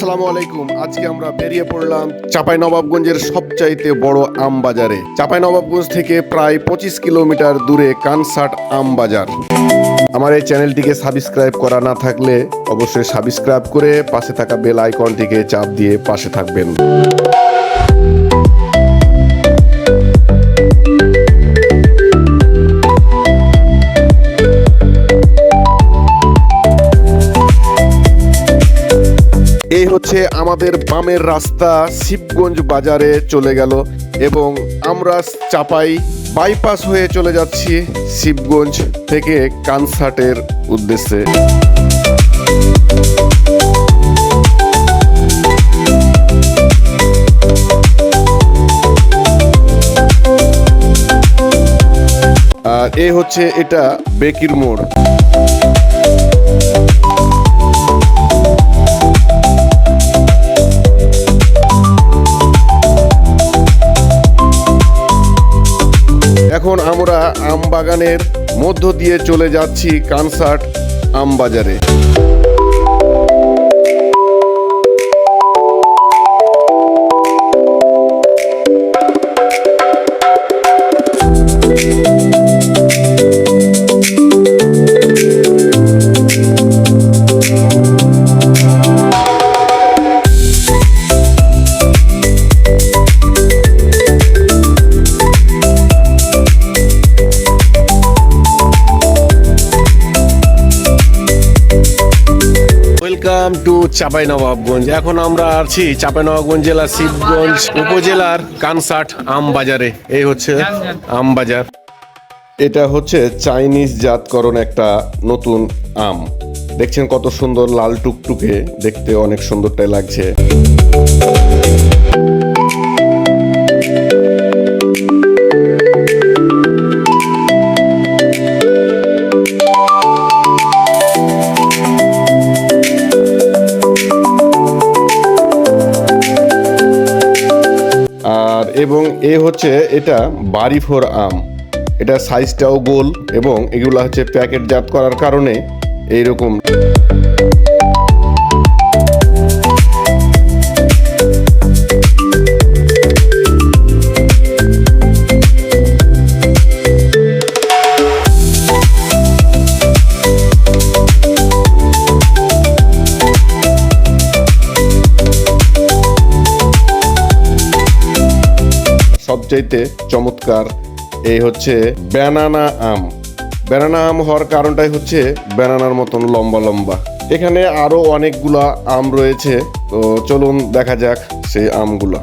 আসসালামু আলাইকুম। আজকে আমরা বেরিয়ে পড়লাম চাঁপাইনবাবগঞ্জের সবচাইতে বড় আম বাজারে। চাঁপাইনবাবগঞ্জ থেকে প্রায় 25 কিলোমিটার দূরে কানসাট আম বাজার। আমার এই চ্যানেলটিকে সাবস্ক্রাইব করা না থাকলে অবশ্যই সাবস্ক্রাইব করে পাশে থাকা বেল আইকনটিকে চাপ দিয়ে পাশে থাকবেন। এই হচ্ছে আমাদের বামের রাস্তা শিবগঞ্জ বাজারে চলে গেল এবং আমরা চাপাই বাইপাস হয়ে চলে যাচ্ছি শিবগঞ্জ থেকে কানসাটের উদ্দেশ্যে। আর এই হচ্ছে এটা বেকির মোড়। এখন আমরা আম বাগানের মধ্য দিয়ে চলে যাচ্ছি কানসাট আম বাজারে। Welcome to Chapainawabganj. এখন আমরা আছি চাঁপাইনবাবগঞ্জ জেলা শিবগঞ্জ উপজেলার কানসাট আম বাজারে। এই হচ্ছে আম বাজার। এটা হচ্ছে চাইনিজ জাতকরণ একটা নতুন আম। দেখছেন কত সুন্দর লাল টুকটুকে, দেখতে অনেক সুন্দরটাই লাগছে। আর এবং এ হচ্ছে এটা বাড়িফোর আম। এটা সাইজটাও গোল এবং এগুলো হচ্ছে প্যাকেটজাত করার কারণে এইরকম। সবচাইতে চমৎকার এই হচ্ছে ব্যানানা আম। ব্যানানা আম হওয়ার কারণটাই হচ্ছে ব্যানানার মতন লম্বা লম্বা। এখানে আরো অনেকগুলা আম রয়েছে, তো চলুন দেখা যাক সেই আমগুলা।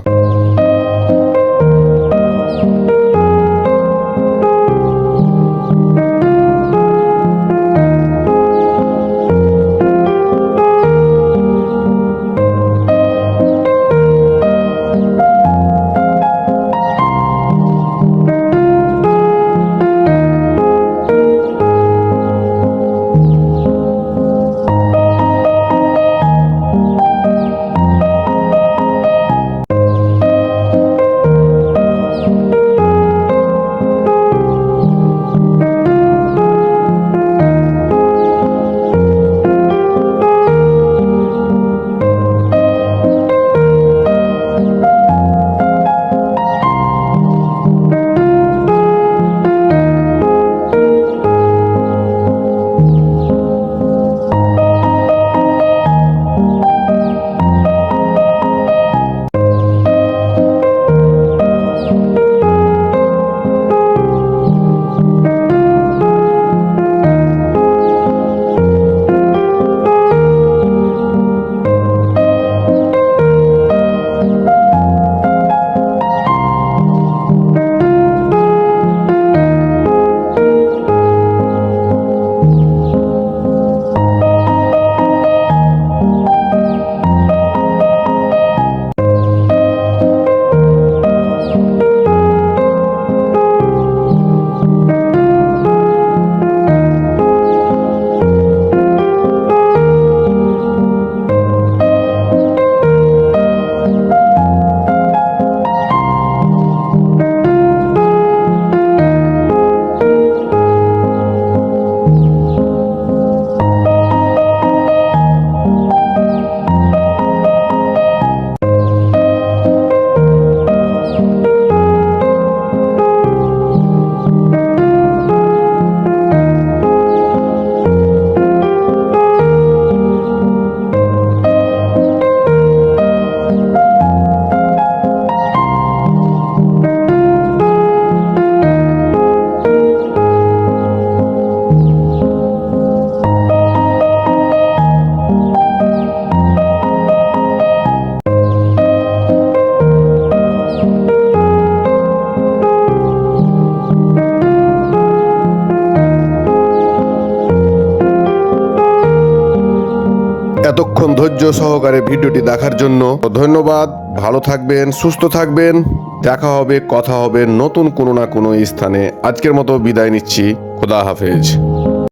এতক্ষণ ধৈর্য সহকারে ভিডিওটি দেখার জন্য ধন্যবাদ। ভালো থাকবেন, সুস্থ থাকবেন। দেখা হবে, কথা হবে নতুন কোনো না কোনো স্থানে। আজকের মতো বিদায় নিচ্ছি। খোদা হাফেজ।